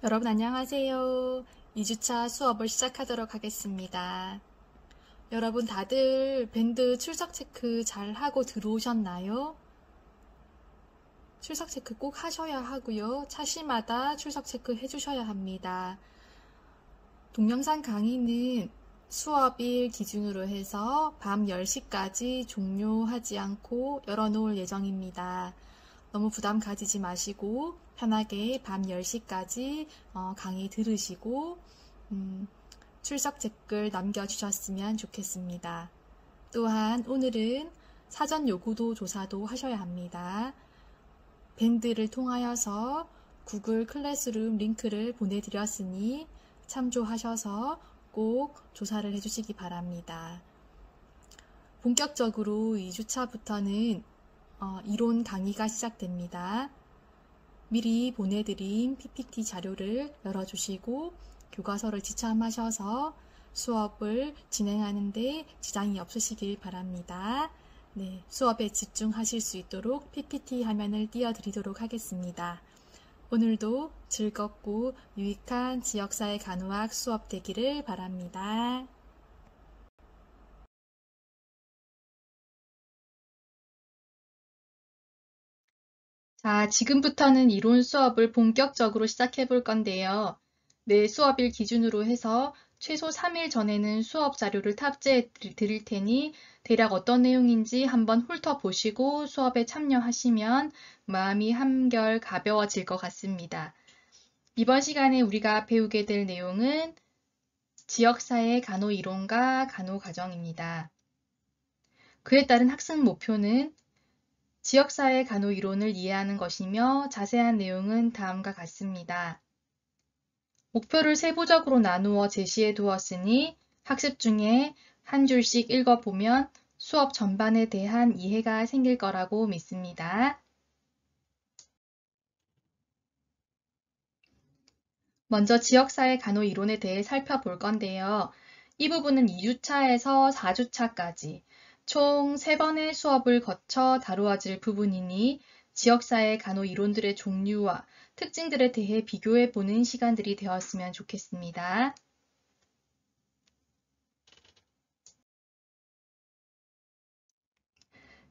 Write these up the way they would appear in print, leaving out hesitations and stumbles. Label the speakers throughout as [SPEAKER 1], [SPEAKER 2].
[SPEAKER 1] 여러분 안녕하세요. 2주차 수업을 시작하도록 하겠습니다. 여러분 다들 밴드 출석 체크 잘 하고 들어오셨나요? 출석 체크 꼭 하셔야 하고요. 차시마다 출석 체크 해주셔야 합니다. 동영상 강의는 수업일 기준으로 해서 밤 10시까지 종료하지 않고 열어놓을 예정입니다. 너무 부담 가지지 마시고 편하게 밤 10시까지 강의 들으시고 출석 댓글 남겨주셨으면 좋겠습니다. 또한 오늘은 사전 요구도 조사도 하셔야 합니다. 밴드를 통하여서 구글 클래스룸 링크를 보내드렸으니 참조하셔서 꼭 조사를 해주시기 바랍니다. 본격적으로 2주차부터는 이론 강의가 시작됩니다. 미리 보내드린 PPT 자료를 열어주시고 교과서를 지참하셔서 수업을 진행하는 데 지장이 없으시길 바랍니다. 네, 수업에 집중하실 수 있도록 PPT 화면을 띄워드리도록 하겠습니다. 오늘도 즐겁고 유익한 지역사회 간호학 수업 되기를 바랍니다. 자, 지금부터는 이론 수업을 본격적으로 시작해 볼 건데요. 내 수업일 기준으로 해서 최소 3일 전에는 수업 자료를 탑재해 드릴 테니 대략 어떤 내용인지 한번 훑어보시고 수업에 참여하시면 마음이 한결 가벼워질 것 같습니다. 이번 시간에 우리가 배우게 될 내용은 지역사회 간호이론과 간호과정입니다. 그에 따른 학습 목표는 지역사회 간호이론을 이해하는 것이며 자세한 내용은 다음과 같습니다. 목표를 세부적으로 나누어 제시해 두었으니 학습 중에 한 줄씩 읽어보면 수업 전반에 대한 이해가 생길 거라고 믿습니다. 먼저 지역사회 간호이론에 대해 살펴볼 건데요. 이 부분은 2주차에서 4주차까지 총 3번의 수업을 거쳐 다루어질 부분이니 지역사회 간호이론들의 종류와 특징들에 대해 비교해보는 시간들이 되었으면 좋겠습니다.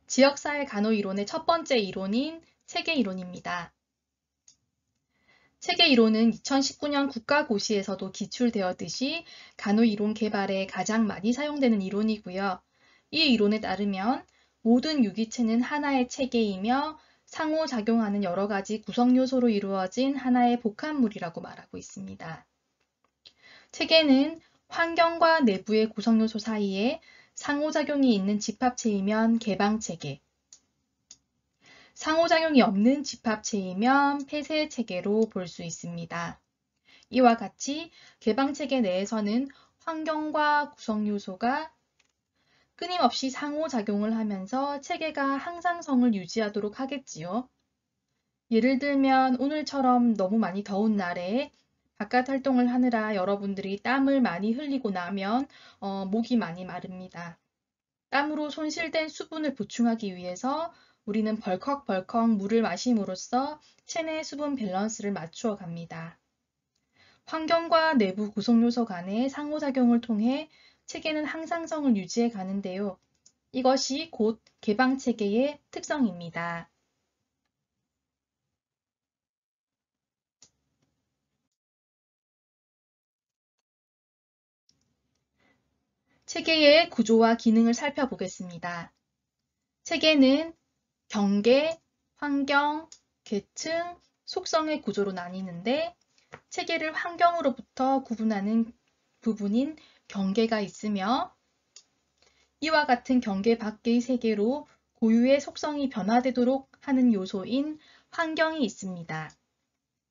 [SPEAKER 1] 지역사회 간호이론의 첫 번째 이론인 체계이론입니다. 체계이론은 2019년 국가고시에서도 기출되었듯이 간호이론 개발에 가장 많이 사용되는 이론이고요. 이 이론에 따르면 모든 유기체는 하나의 체계이며 상호작용하는 여러 가지 구성 요소로 이루어진 하나의 복합물이라고 말하고 있습니다. 체계는 환경과 내부의 구성 요소 사이에 상호작용이 있는 집합체이면 개방체계, 상호작용이 없는 집합체이면 폐쇄체계로 볼 수 있습니다. 이와 같이 개방체계 내에서는 환경과 구성요소가 끊임없이 상호작용을 하면서 체계가 항상성을 유지하도록 하겠지요. 예를 들면 오늘처럼 너무 많이 더운 날에 바깥 활동을 하느라 여러분들이 땀을 많이 흘리고 나면 목이 많이 마릅니다. 땀으로 손실된 수분을 보충하기 위해서 우리는 벌컥벌컥 물을 마심으로써 체내 수분 밸런스를 맞추어 갑니다. 환경과 내부 구성요소 간의 상호작용을 통해 체계는 항상성을 유지해 가는데요. 이것이 곧 개방체계의 특성입니다. 체계의 구조와 기능을 살펴보겠습니다. 체계는 경계, 환경, 계층, 속성의 구조로 나뉘는데 체계를 환경으로부터 구분하는 부분인 경계가 있으며 이와 같은 경계 밖의 세계로 고유의 속성이 변화되도록 하는 요소인 환경이 있습니다.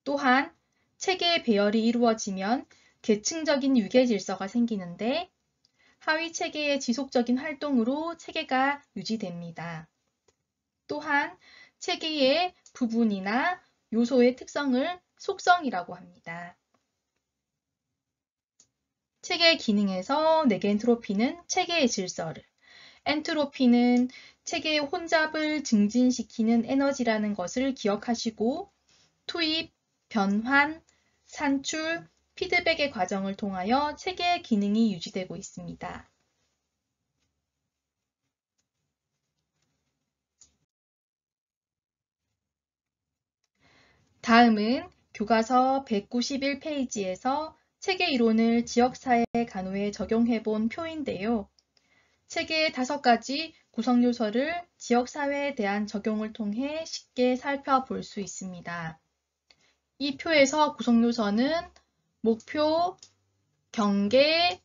[SPEAKER 1] 또한 체계의 배열이 이루어지면 계층적인 유계 질서가 생기는데 하위 체계의 지속적인 활동으로 체계가 유지됩니다. 또한 체계의 부분이나 요소의 특성을 속성이라고 합니다. 체계의 기능에서 네겐트로피는 체계의 질서를, 엔트로피는 체계의 혼잡을 증진시키는 에너지라는 것을 기억하시고 투입, 변환, 산출, 피드백의 과정을 통하여 체계의 기능이 유지되고 있습니다. 다음은 교과서 191페이지에서 체계 이론을 지역사회 간호에 적용해 본 표인데요. 체계의 5가지 구성 요소를 지역사회에 대한 적용을 통해 쉽게 살펴볼 수 있습니다. 이 표에서 구성 요소는 목표, 경계,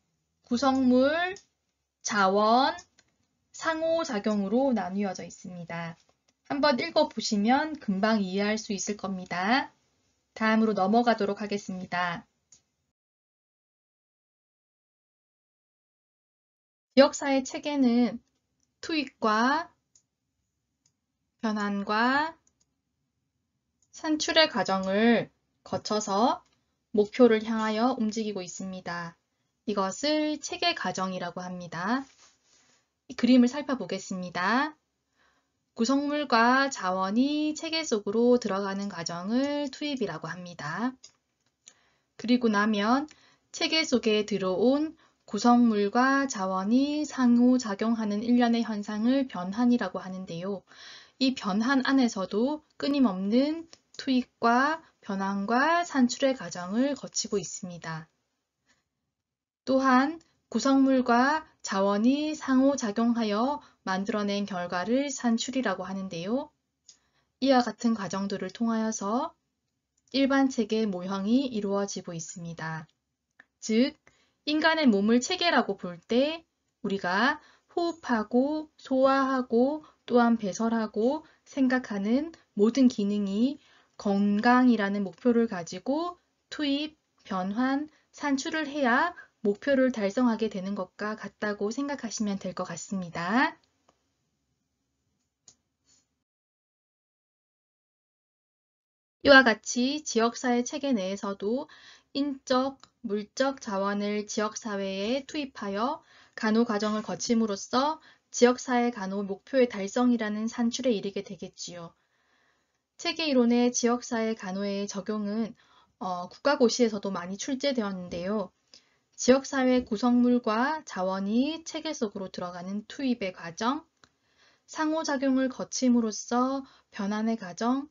[SPEAKER 1] 구성물, 자원, 상호작용으로 나뉘어져 있습니다. 한번 읽어보시면 금방 이해할 수 있을 겁니다. 다음으로 넘어가도록 하겠습니다. 지역사회 체계는 투입과 변환과 산출의 과정을 거쳐서 목표를 향하여 움직이고 있습니다. 이것을 체계 과정이라고 합니다. 이 그림을 살펴보겠습니다. 구성물과 자원이 체계 속으로 들어가는 과정을 투입이라고 합니다. 그리고 나면 체계 속에 들어온 구성물과 자원이 상호작용하는 일련의 현상을 변환이라고 하는데요. 이 변환 안에서도 끊임없는 투입과 변환과 산출의 과정을 거치고 있습니다. 또한 구성물과 자원이 상호작용하여 만들어낸 결과를 산출이라고 하는데요. 이와 같은 과정들을 통하여서 일반 체계 모형이 이루어지고 있습니다. 즉, 인간의 몸을 체계라고 볼 때 우리가 호흡하고 소화하고 또한 배설하고 생각하는 모든 기능이 건강이라는 목표를 가지고 투입, 변환, 산출을 해야 목표를 달성하게 되는 것과 같다고 생각하시면 될 것 같습니다. 이와 같이 지역사회 체계 내에서도 인적, 물적 자원을 지역사회에 투입하여 간호 과정을 거침으로써 지역사회 간호 목표의 달성이라는 산출에 이르게 되겠지요. 체계 이론의 지역사회 간호의 적용은 국가고시에서도 많이 출제되었는데요. 지역사회 구성물과 자원이 체계 속으로 들어가는 투입의 과정, 상호작용을 거침으로써 변환의 과정,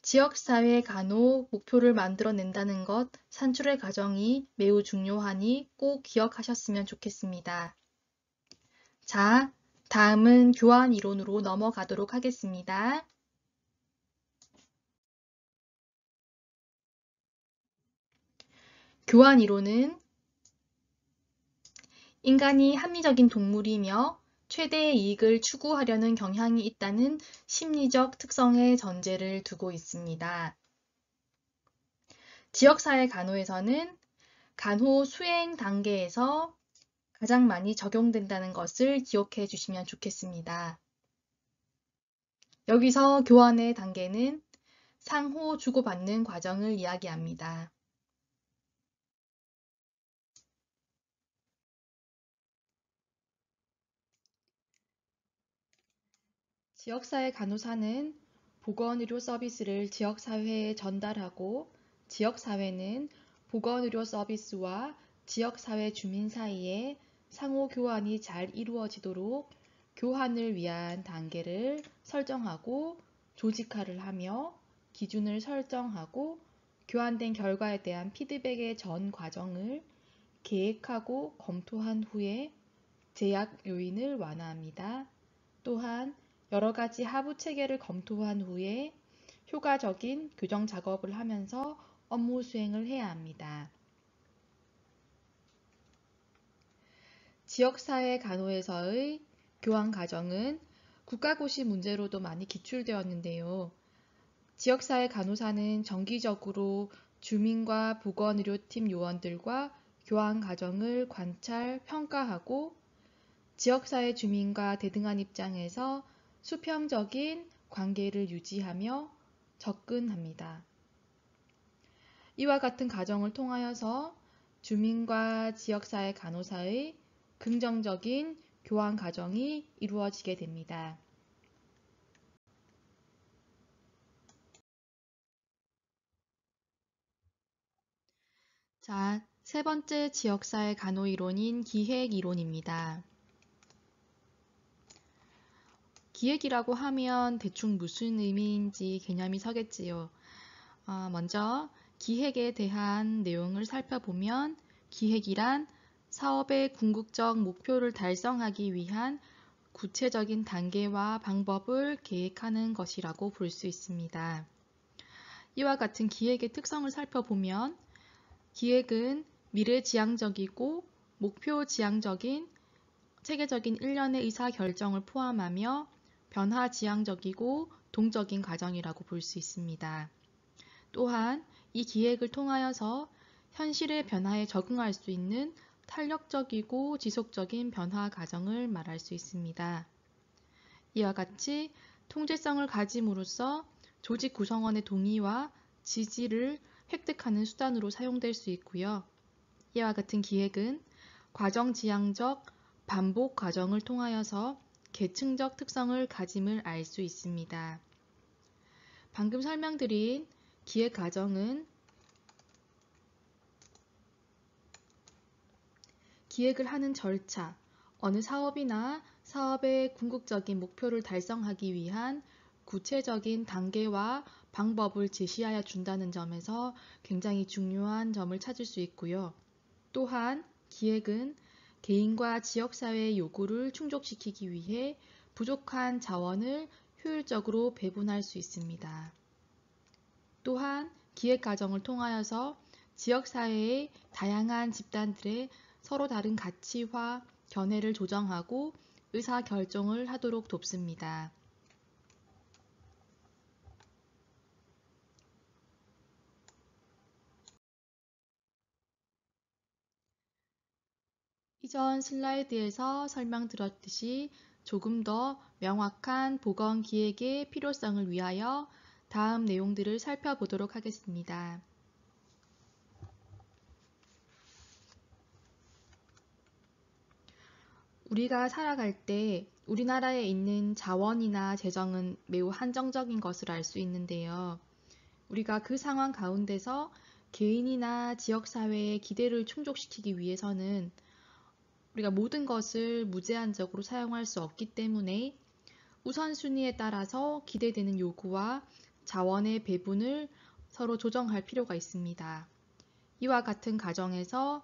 [SPEAKER 1] 지역사회 간호 목표를 만들어낸다는 것, 산출의 과정이 매우 중요하니 꼭 기억하셨으면 좋겠습니다. 자, 다음은 교환 이론으로 넘어가도록 하겠습니다. 교환 이론은 인간이 합리적인 동물이며 최대의 이익을 추구하려는 경향이 있다는 심리적 특성의 전제를 두고 있습니다. 지역사회 간호에서는 간호 수행 단계에서 가장 많이 적용된다는 것을 기억해 주시면 좋겠습니다. 여기서 교환의 단계는 상호 주고받는 과정을 이야기합니다. 지역사회 간호사는 보건의료 서비스를 지역사회에 전달하고 지역사회는 보건의료 서비스와 지역사회 주민 사이에 상호 교환이 잘 이루어지도록 교환을 위한 단계를 설정하고 조직화를 하며 기준을 설정하고 교환된 결과에 대한 피드백의 전 과정을 계획하고 검토한 후에 제약 요인을 완화합니다. 또한 여러 가지 하부 체계를 검토한 후에 효과적인 교정 작업을 하면서 업무 수행을 해야 합니다. 지역사회 간호에서의 교환 과정은 국가고시 문제로도 많이 기출되었는데요. 지역사회 간호사는 정기적으로 주민과 보건의료팀 요원들과 교환 과정을 관찰, 평가하고 지역사회 주민과 대등한 입장에서 수평적인 관계를 유지하며 접근합니다. 이와 같은 과정을 통하여서 주민과 지역사회 간호사의 긍정적인 교환 과정이 이루어지게 됩니다. 자, 세 번째 지역사회 간호 이론인 기획이론입니다. 기획이라고 하면 대충 무슨 의미인지 개념이 서겠지요. 먼저 기획에 대한 내용을 살펴보면 기획이란 사업의 궁극적 목표를 달성하기 위한 구체적인 단계와 방법을 계획하는 것이라고 볼 수 있습니다. 이와 같은 기획의 특성을 살펴보면 기획은 미래지향적이고 목표지향적인 체계적인 일련의 의사결정을 포함하며 변화지향적이고 동적인 과정이라고 볼 수 있습니다. 또한 이 기획을 통하여서 현실의 변화에 적응할 수 있는 탄력적이고 지속적인 변화 과정을 말할 수 있습니다. 이와 같이 통제성을 가짐으로써 조직 구성원의 동의와 지지를 획득하는 수단으로 사용될 수 있고요. 이와 같은 기획은 과정지향적 반복 과정을 통하여서 계층적 특성을 가짐을 알 수 있습니다. 방금 설명드린 기획 과정은 기획을 하는 절차, 어느 사업이나 사업의 궁극적인 목표를 달성하기 위한 구체적인 단계와 방법을 제시하여 준다는 점에서 굉장히 중요한 점을 찾을 수 있고요. 또한 기획은 개인과 지역사회의 요구를 충족시키기 위해 부족한 자원을 효율적으로 배분할 수 있습니다. 또한 기획 과정을 통하여서 지역사회의 다양한 집단들의 서로 다른 가치와 견해를 조정하고 의사결정을 하도록 돕습니다. 이전 슬라이드에서 설명드렸듯이 조금 더 명확한 보건 기획의 필요성을 위하여 다음 내용들을 살펴보도록 하겠습니다. 우리가 살아갈 때 우리나라에 있는 자원이나 재정은 매우 한정적인 것을 알 수 있는데요. 우리가 그 상황 가운데서 개인이나 지역사회의 기대를 충족시키기 위해서는 우리가 모든 것을 무제한적으로 사용할 수 없기 때문에 우선순위에 따라서 기대되는 요구와 자원의 배분을 서로 조정할 필요가 있습니다. 이와 같은 과정에서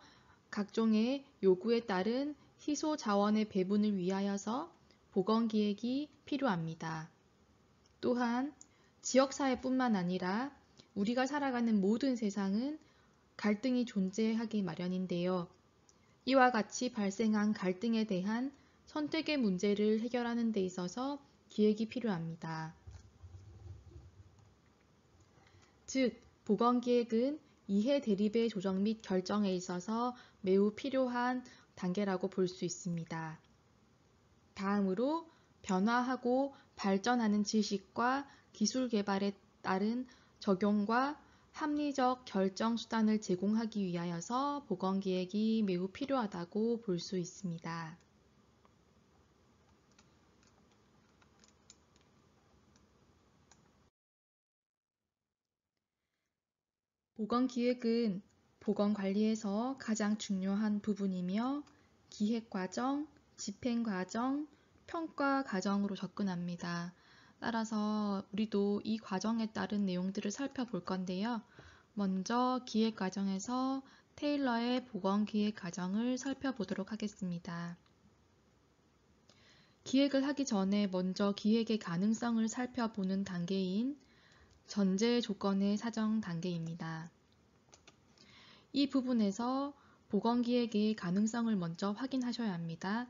[SPEAKER 1] 각종의 요구에 따른 희소 자원의 배분을 위하여서 보건기획이 필요합니다. 또한 지역사회뿐만 아니라 우리가 살아가는 모든 세상은 갈등이 존재하기 마련인데요. 이와 같이 발생한 갈등에 대한 선택의 문제를 해결하는 데 있어서 기획이 필요합니다. 즉, 보건기획은 이해 대립의 조정 및 결정에 있어서 매우 필요한 단계라고 볼 수 있습니다. 다음으로 변화하고 발전하는 지식과 기술 개발에 따른 적용과 합리적 결정 수단을 제공하기 위하여서 보건기획이 매우 필요하다고 볼 수 있습니다. 보건기획은 보건관리에서 가장 중요한 부분이며 기획과정, 집행과정, 평가과정으로 접근합니다. 따라서 우리도 이 과정에 따른 내용들을 살펴볼 건데요. 먼저 기획과정에서 테일러의 보건기획 과정을 살펴보도록 하겠습니다. 기획을 하기 전에 먼저 기획의 가능성을 살펴보는 단계인 전제 조건의 사정 단계입니다. 이 부분에서 보건기획의 가능성을 먼저 확인하셔야 합니다.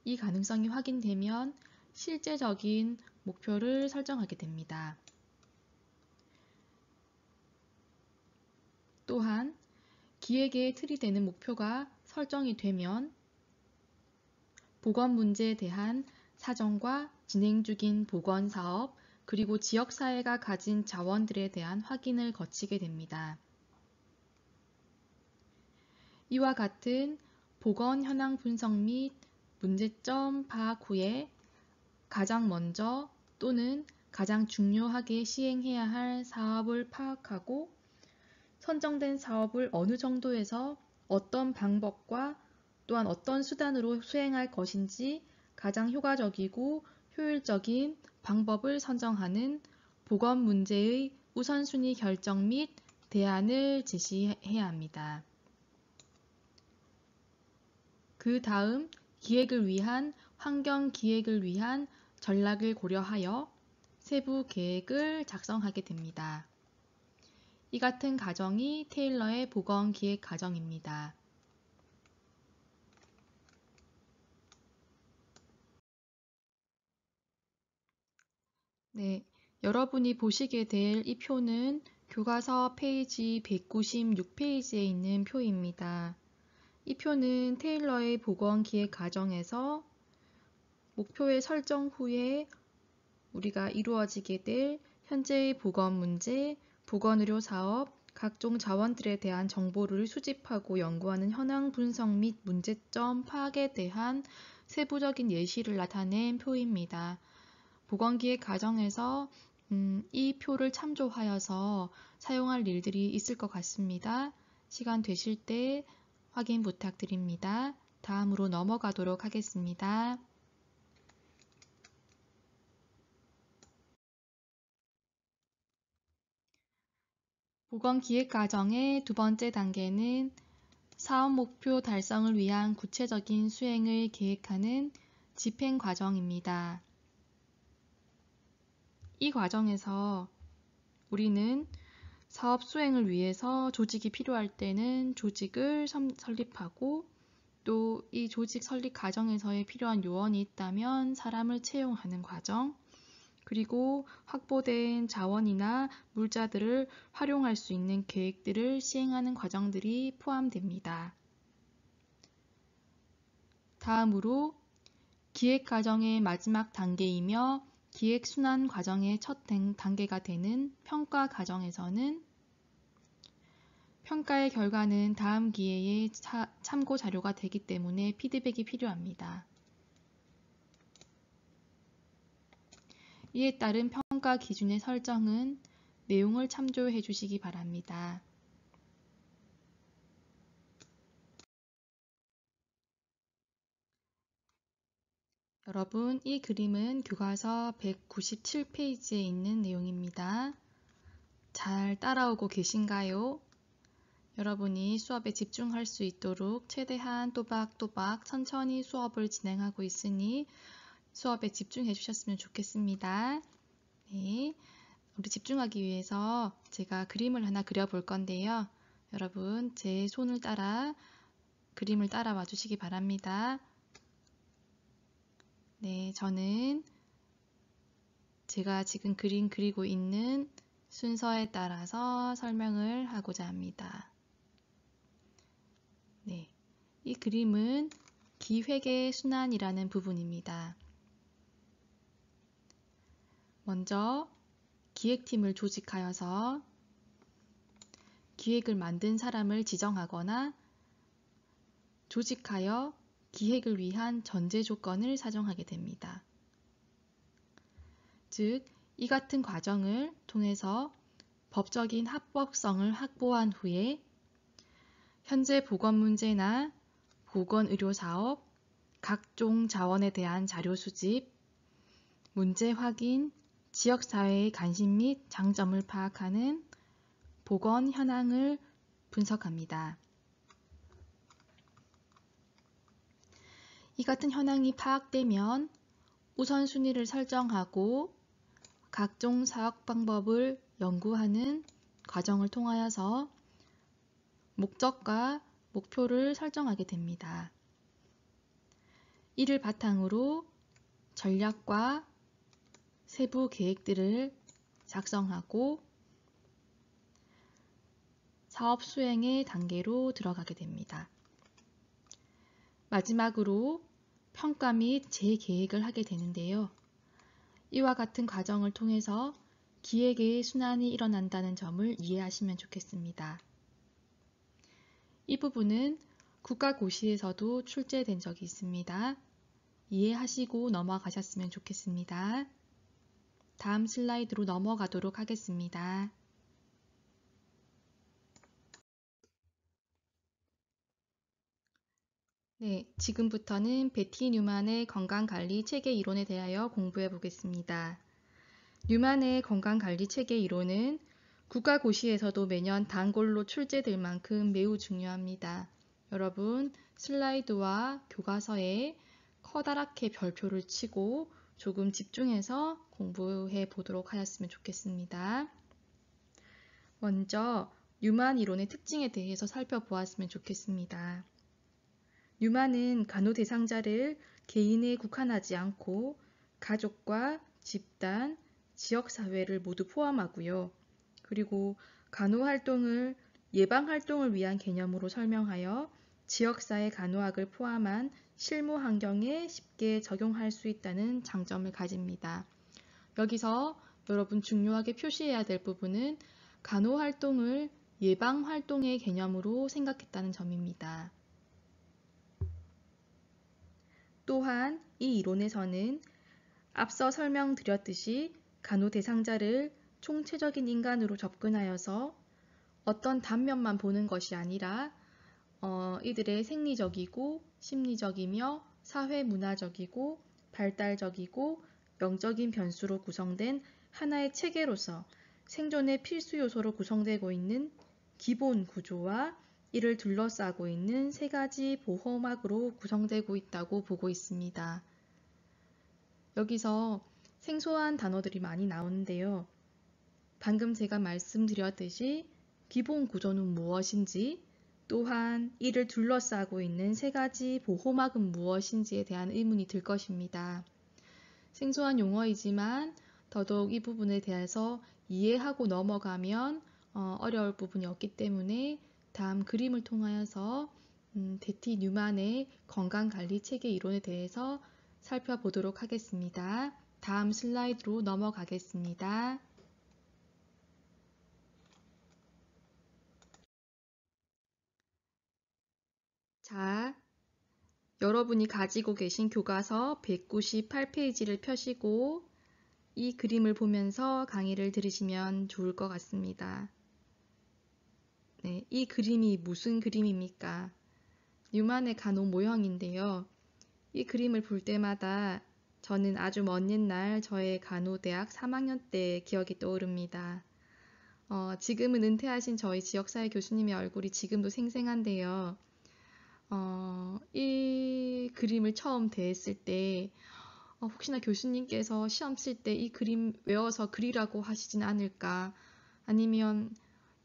[SPEAKER 1] 이 가능성이 확인되면 실제적인 목표를 설정하게 됩니다. 또한 기획의 틀이 되는 목표가 설정이 되면 보건 문제에 대한 사정과 진행 중인 보건 사업, 그리고 지역사회가 가진 자원들에 대한 확인을 거치게 됩니다. 이와 같은 보건 현황 분석 및 문제점 파악 후에 가장 먼저 또는 가장 중요하게 시행해야 할 사업을 파악하고 선정된 사업을 어느 정도에서 어떤 방법과 또한 어떤 수단으로 수행할 것인지 가장 효과적이고 효율적인 방법을 선정하는 보건 문제의 우선순위 결정 및 대안을 제시해야 합니다. 그 다음 기획을 위한 환경 기획을 위한 전략을 고려하여 세부 계획을 작성하게 됩니다. 이 같은 과정이 테일러의 보건 기획 과정입니다. 네, 여러분이 보시게 될 이 표는 교과서 페이지 196페이지에 있는 표입니다. 이 표는 테일러의 보건 기획 과정에서 목표의 설정 후에 우리가 이루어지게 될 현재의 보건 문제, 보건의료 사업, 각종 자원들에 대한 정보를 수집하고 연구하는 현황 분석 및 문제점 파악에 대한 세부적인 예시를 나타낸 표입니다. 보건기획 과정에서 이 표를 참조하여서 사용할 일들이 있을 것 같습니다. 시간 되실 때 확인 부탁드립니다. 다음으로 넘어가도록 하겠습니다. 보건기획 과정의 두 번째 단계는 사업 목표 달성을 위한 구체적인 수행을 계획하는 집행 과정입니다. 이 과정에서 우리는 사업 수행을 위해서 조직이 필요할 때는 조직을 설립하고 또 이 조직 설립 과정에서의 필요한 요원이 있다면 사람을 채용하는 과정, 그리고 확보된 자원이나 물자들을 활용할 수 있는 계획들을 시행하는 과정들이 포함됩니다. 다음으로 기획 과정의 마지막 단계이며 기획 순환 과정의 첫 단계가 되는 평가 과정에서는 평가의 결과는 다음 기회에 참고 자료가 되기 때문에 피드백이 필요합니다. 이에 따른 평가 기준의 설정은 내용을 참조해 주시기 바랍니다. 여러분, 이 그림은 교과서 197페이지에 있는 내용입니다. 잘 따라오고 계신가요? 여러분이 수업에 집중할 수 있도록 최대한 또박또박 천천히 수업을 진행하고 있으니 수업에 집중해 주셨으면 좋겠습니다. 네, 우리 집중하기 위해서 제가 그림을 하나 그려볼 건데요. 여러분, 제 손을 따라 그림을 따라와 주시기 바랍니다. 네, 저는 제가 지금 그림 그리고 있는 순서에 따라서 설명을 하고자 합니다. 네, 이 그림은 기획의 순환이라는 부분입니다. 먼저 기획팀을 조직하여서 기획을 만든 사람을 지정하거나 조직하여 기획을 위한 전제 조건을 사정하게 됩니다. 즉, 이 같은 과정을 통해서 법적인 합법성을 확보한 후에 현재 보건 문제나 보건 의료 사업, 각종 자원에 대한 자료 수집, 문제 확인, 지역사회의 관심 및 장점을 파악하는 보건 현황을 분석합니다. 이 같은 현황이 파악되면 우선순위를 설정하고 각종 사업 방법을 연구하는 과정을 통하여서 목적과 목표를 설정하게 됩니다. 이를 바탕으로 전략과 세부 계획들을 작성하고 사업 수행의 단계로 들어가게 됩니다. 마지막으로 평가 및 재계획을 하게 되는데요. 이와 같은 과정을 통해서 기획의 순환이 일어난다는 점을 이해하시면 좋겠습니다. 이 부분은 국가고시에서도 출제된 적이 있습니다. 이해하시고 넘어가셨으면 좋겠습니다. 다음 슬라이드로 넘어가도록 하겠습니다. 네, 지금부터는 베티 뉴만의 건강관리 체계 이론에 대하여 공부해 보겠습니다. 뉴만의 건강관리 체계 이론은 국가고시에서도 매년 단골로 출제될 만큼 매우 중요합니다. 여러분, 슬라이드와 교과서에 커다랗게 별표를 치고 조금 집중해서 공부해 보도록 하였으면 좋겠습니다. 먼저 뉴만 이론의 특징에 대해서 살펴보았으면 좋겠습니다. 뉴만은 간호 대상자를 개인에 국한하지 않고 가족과 집단, 지역사회를 모두 포함하고요. 그리고 간호활동을 예방활동을 위한 개념으로 설명하여 지역사회 간호학을 포함한 실무 환경에 쉽게 적용할 수 있다는 장점을 가집니다. 여기서 여러분 중요하게 표시해야 될 부분은 간호활동을 예방활동의 개념으로 생각했다는 점입니다. 또한 이 이론에서는 앞서 설명드렸듯이 간호 대상자를 총체적인 인간으로 접근하여서 어떤 단면만 보는 것이 아니라 이들의 생리적이고 심리적이며 사회문화적이고 발달적이고 영적인 변수로 구성된 하나의 체계로서 생존의 필수 요소로 구성되고 있는 기본 구조와 이를 둘러싸고 있는 세 가지 보호막으로 구성되고 있다고 보고 있습니다. 여기서 생소한 단어들이 많이 나오는데요. 방금 제가 말씀드렸듯이 기본 구조는 무엇인지, 또한 이를 둘러싸고 있는 세 가지 보호막은 무엇인지에 대한 의문이 들 것입니다. 생소한 용어이지만 더더욱 이 부분에 대해서 이해하고 넘어가면 어려울 부분이 없기 때문에 다음 그림을 통하여서 베티 뉴만의 건강관리 체계 이론에 대해서 살펴보도록 하겠습니다. 다음 슬라이드로 넘어가겠습니다. 자, 여러분이 가지고 계신 교과서 198페이지를 펴시고 이 그림을 보면서 강의를 들으시면 좋을 것 같습니다. 네, 이 그림이 무슨 그림입니까? 뉴만의 간호 모형인데요. 이 그림을 볼 때마다 저는 아주 먼 옛날 저의 간호대학 3학년 때 기억이 떠오릅니다. 지금은 은퇴하신 저희 지역사회 교수님의 얼굴이 지금도 생생한데요. 이 그림을 처음 대했을 때 혹시나 교수님께서 시험 칠 때 이 그림 외워서 그리라고 하시진 않을까, 아니면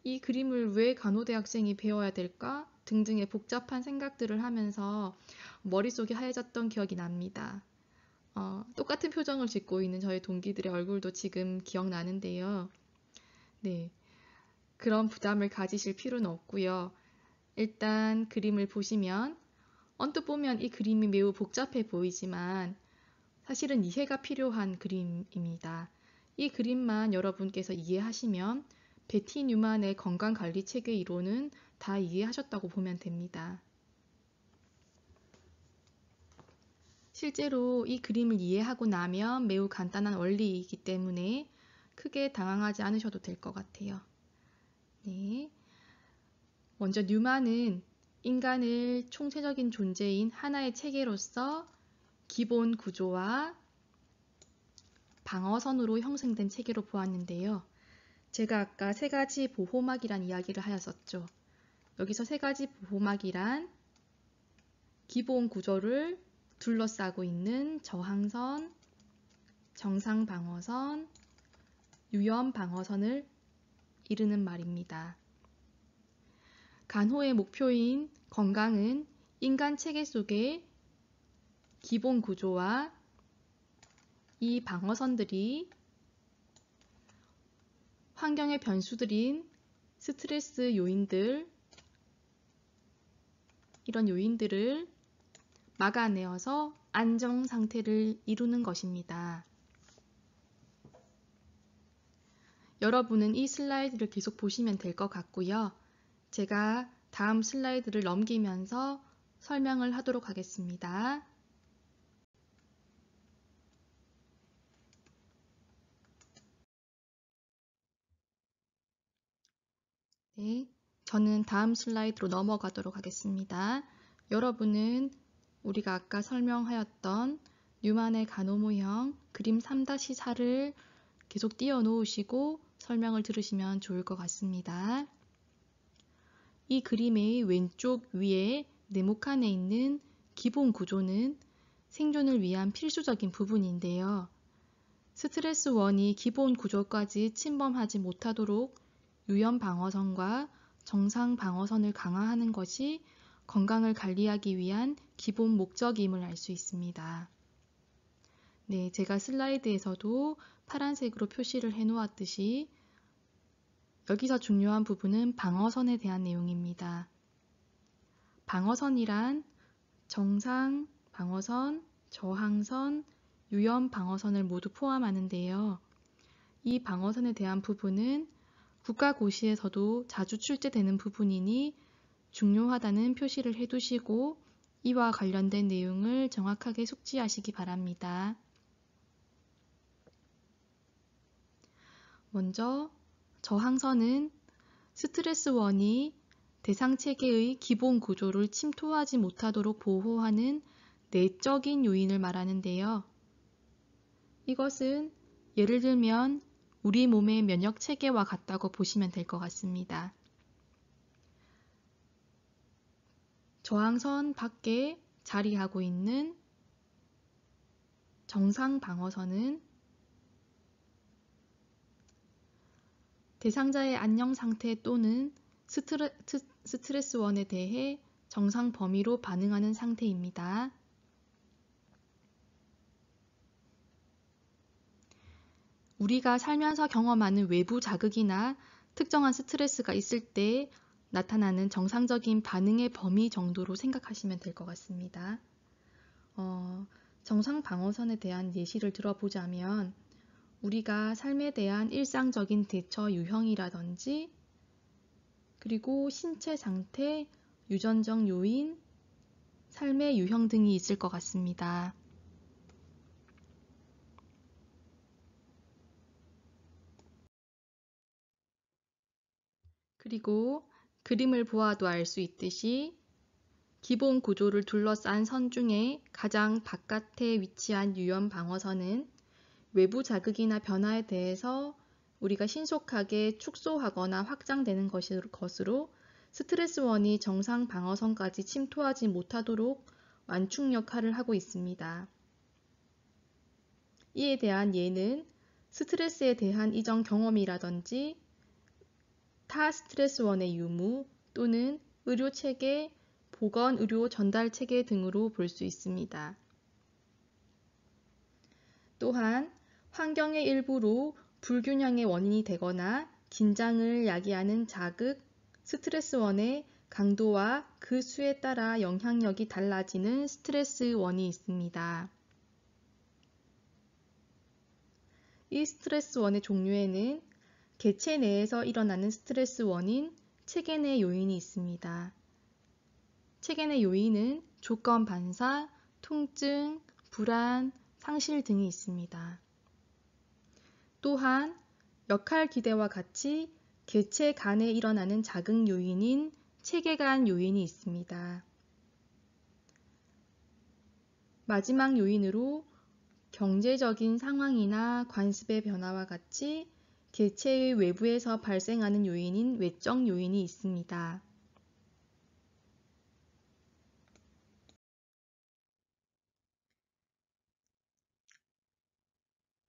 [SPEAKER 1] 이 그림을 왜 간호대학생이 배워야 될까 등등의 복잡한 생각들을 하면서 머릿속이 하얘졌던 기억이 납니다. 똑같은 표정을 짓고 있는 저희 동기들의 얼굴도 지금 기억나는데요. 네, 그런 부담을 가지실 필요는 없고요. 일단 그림을 보시면 언뜻 보면 이 그림이 매우 복잡해 보이지만 사실은 이해가 필요한 그림입니다. 이 그림만 여러분께서 이해하시면 베티 뉴만의 건강관리 체계 이론은 다 이해하셨다고 보면 됩니다. 실제로 이 그림을 이해하고 나면 매우 간단한 원리이기 때문에 크게 당황하지 않으셔도 될 것 같아요. 네. 먼저 뉴만은 인간을 총체적인 존재인 하나의 체계로서 기본 구조와 방어선으로 형성된 체계로 보았는데요. 제가 아까 세 가지 보호막이란 이야기를 하였었죠. 여기서 세 가지 보호막이란 기본 구조를 둘러싸고 있는 저항선, 정상방어선, 유연방어선을 이르는 말입니다. 간호의 목표인 건강은 인간 체계 속의 기본 구조와 이 방어선들이 환경의 변수들인 스트레스 요인들, 이런 요인들을 막아내어서 안정 상태를 이루는 것입니다. 여러분은 이 슬라이드를 계속 보시면 될 것 같고요. 제가 다음 슬라이드를 넘기면서 설명을 하도록 하겠습니다. 네, 저는 다음 슬라이드로 넘어가도록 하겠습니다. 여러분은 우리가 아까 설명하였던 뉴만의 간호모형 그림 3-4를 계속 띄워 놓으시고 설명을 들으시면 좋을 것 같습니다. 이 그림의 왼쪽 위에 네모칸에 있는 기본 구조는 생존을 위한 필수적인 부분인데요. 스트레스 원이 기본 구조까지 침범하지 못하도록 유연 방어선과 정상 방어선을 강화하는 것이 건강을 관리하기 위한 기본 목적임을 알 수 있습니다. 네, 제가 슬라이드에서도 파란색으로 표시를 해 놓았듯이 여기서 중요한 부분은 방어선에 대한 내용입니다. 방어선이란 정상 방어선, 저항선, 유연 방어선을 모두 포함하는데요. 이 방어선에 대한 부분은 국가고시에서도 자주 출제되는 부분이니 중요하다는 표시를 해두시고 이와 관련된 내용을 정확하게 숙지하시기 바랍니다. 먼저 저항선은 스트레스원이 대상 체계의 기본 구조를 침투하지 못하도록 보호하는 내적인 요인을 말하는데요. 이것은 예를 들면 우리 몸의 면역 체계와 같다고 보시면 될 것 같습니다. 저항선 밖에 자리하고 있는 정상 방어선은 대상자의 안녕 상태 또는 스트레스원에 대해 정상 범위로 반응하는 상태입니다. 우리가 살면서 경험하는 외부 자극이나 특정한 스트레스가 있을 때 나타나는 정상적인 반응의 범위 정도로 생각하시면 될 것 같습니다. 정상 방어선에 대한 예시를 들어보자면 우리가 삶에 대한 일상적인 대처 유형이라든지 그리고 신체 상태, 유전적 요인, 삶의 유형 등이 있을 것 같습니다. 그리고 그림을 보아도 알 수 있듯이 기본 구조를 둘러싼 선 중에 가장 바깥에 위치한 유연 방어선은 외부 자극이나 변화에 대해서 우리가 신속하게 축소하거나 확장되는 것으로 스트레스원이 정상 방어선까지 침투하지 못하도록 완충 역할을 하고 있습니다. 이에 대한 예는 스트레스에 대한 이전 경험이라든지 타 스트레스원의 유무 또는 의료체계, 보건의료 전달체계 등으로 볼 수 있습니다. 또한 환경의 일부로 불균형의 원인이 되거나 긴장을 야기하는 자극, 스트레스원의 강도와 그 수에 따라 영향력이 달라지는 스트레스원이 있습니다. 이 스트레스원의 종류에는 개체 내에서 일어나는 스트레스원인 체계 내 요인이 있습니다. 체계 내 요인은 조건 반사, 통증, 불안, 상실 등이 있습니다. 또한 역할 기대와 같이 개체 간에 일어나는 자극 요인인 체계 간 요인이 있습니다. 마지막 요인으로 경제적인 상황이나 관습의 변화와 같이 개체의 외부에서 발생하는 요인인 외적 요인이 있습니다.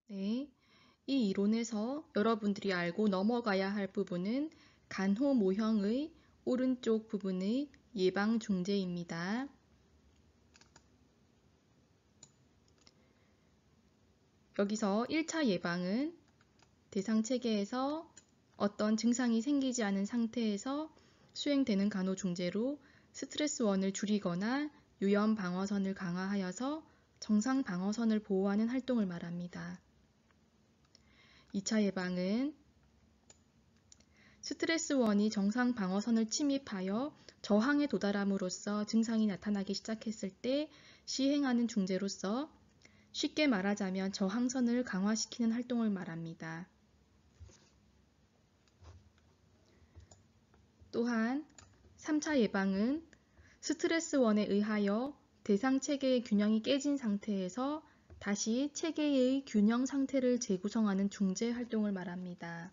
[SPEAKER 1] 네, 이 이론에서 여러분들이 알고 넘어가야 할 부분은 간호 모형의 오른쪽 부분의 예방 중재입니다. 여기서 1차 예방은 대상 체계에서 어떤 증상이 생기지 않은 상태에서 수행되는 간호 중재로 스트레스원을 줄이거나 유연 방어선을 강화하여서 정상 방어선을 보호하는 활동을 말합니다. 2차 예방은 스트레스원이 정상 방어선을 침입하여 저항에 도달함으로써 증상이 나타나기 시작했을 때 시행하는 중재로서 쉽게 말하자면 저항선을 강화시키는 활동을 말합니다. 또한 3차 예방은 스트레스원에 의하여 대상 체계의 균형이 깨진 상태에서 다시 체계의 균형 상태를 재구성하는 중재 활동을 말합니다.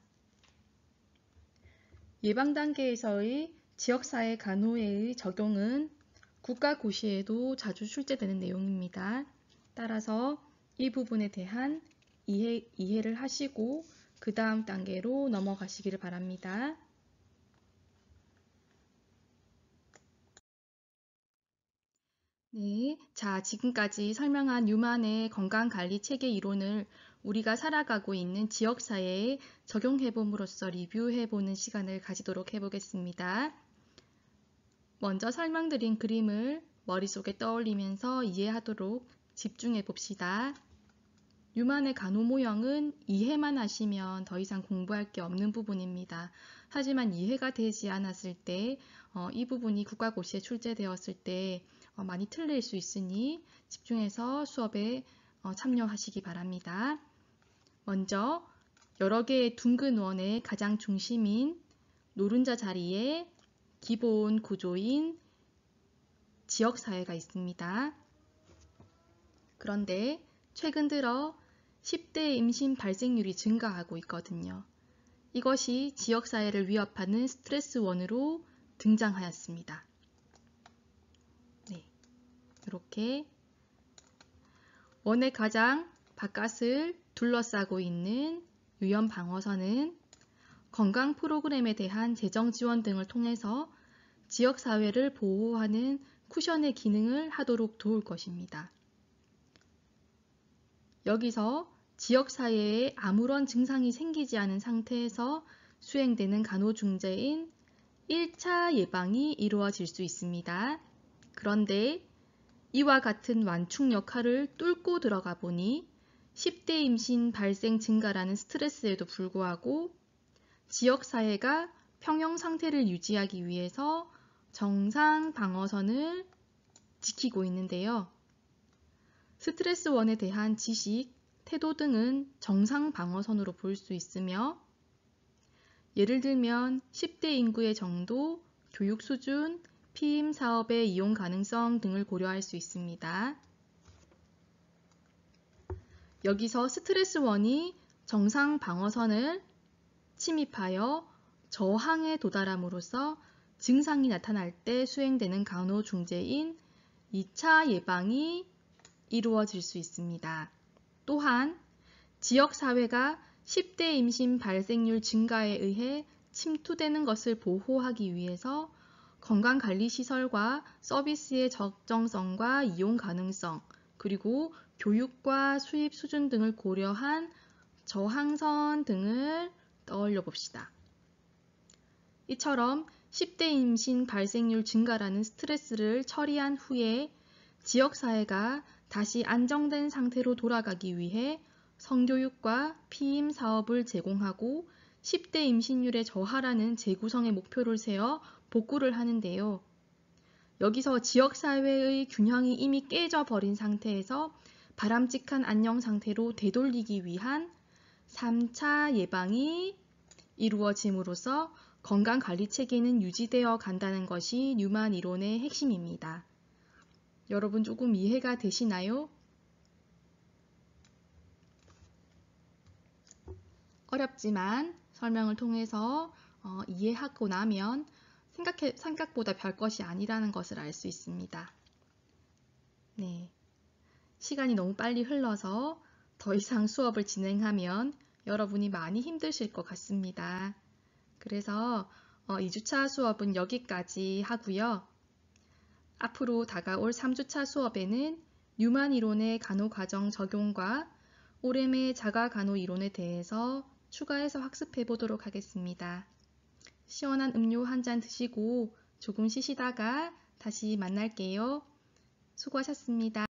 [SPEAKER 1] 예방 단계에서의 지역사회 간호의 적용은 국가고시에도 자주 출제되는 내용입니다. 따라서 이 부분에 대한 이해를 하시고 그 다음 단계로 넘어가시기를 바랍니다. 네, 자, 지금까지 설명한 뉴만의 건강관리 체계 이론을 우리가 살아가고 있는 지역사회에 적용해봄으로써 리뷰해보는 시간을 가지도록 해보겠습니다. 먼저 설명드린 그림을 머릿속에 떠올리면서 이해하도록 집중해봅시다. 뉴만의 간호 모형은 이해만 하시면 더 이상 공부할 게 없는 부분입니다. 하지만 이해가 되지 않았을 때, 이 부분이 국가고시에 출제되었을 때 많이 틀릴 수 있으니 집중해서 수업에 참여하시기 바랍니다. 먼저 여러 개의 둥근 원의 가장 중심인 노른자 자리에 기본 구조인 지역사회가 있습니다. 그런데 최근 들어 10대 임신 발생률이 증가하고 있거든요. 이것이 지역사회를 위협하는 스트레스원으로 등장하였습니다. 네, 이렇게 원의 가장 바깥을 둘러싸고 있는 위험 방어선은 건강 프로그램에 대한 재정 지원 등을 통해서 지역사회를 보호하는 쿠션의 기능을 하도록 도울 것입니다. 여기서 지역사회에 아무런 증상이 생기지 않은 상태에서 수행되는 간호중재인 1차 예방이 이루어질 수 있습니다. 그런데 이와 같은 완충 역할을 뚫고 들어가 보니 10대 임신 발생 증가라는 스트레스에도 불구하고 지역사회가 평형 상태를 유지하기 위해서 정상 방어선을 지키고 있는데요. 스트레스원에 대한 지식, 태도 등은 정상 방어선으로 볼 수 있으며 예를 들면 10대 인구의 정도, 교육 수준, 피임 사업의 이용 가능성 등을 고려할 수 있습니다. 여기서 스트레스원이 정상 방어선을 침입하여 저항에 도달함으로써 증상이 나타날 때 수행되는 간호중재인 2차 예방이 이루어질 수 있습니다. 또한 지역사회가 10대 임신 발생률 증가에 의해 침투되는 것을 보호하기 위해서 건강관리시설과 서비스의 적정성과 이용 가능성, 그리고 교육과 수입 수준 등을 고려한 저항선 등을 떠올려 봅시다. 이처럼 10대 임신 발생률 증가라는 스트레스를 처리한 후에 지역사회가 다시 안정된 상태로 돌아가기 위해 성교육과 피임 사업을 제공하고 10대 임신율의 저하라는 재구성의 목표를 세워 복구를 하는데요. 여기서 지역사회의 균형이 이미 깨져버린 상태에서 바람직한 안녕 상태로 되돌리기 위한 3차 예방이 이루어짐으로써 건강관리 체계는 유지되어 간다는 것이 뉴만 이론의 핵심입니다. 여러분 조금 이해가 되시나요? 어렵지만 설명을 통해서 이해하고 나면 생각보다 별것이 아니라는 것을 알 수 있습니다. 네, 시간이 너무 빨리 흘러서 더 이상 수업을 진행하면 여러분이 많이 힘드실 것 같습니다. 그래서 2주차 수업은 여기까지 하고요. 앞으로 다가올 3주차 수업에는 뉴만 이론의 간호과정 적용과 오렘의 자가간호 이론에 대해서 추가해서 학습해 보도록 하겠습니다. 시원한 음료 한 잔 드시고 조금 쉬시다가 다시 만날게요. 수고하셨습니다.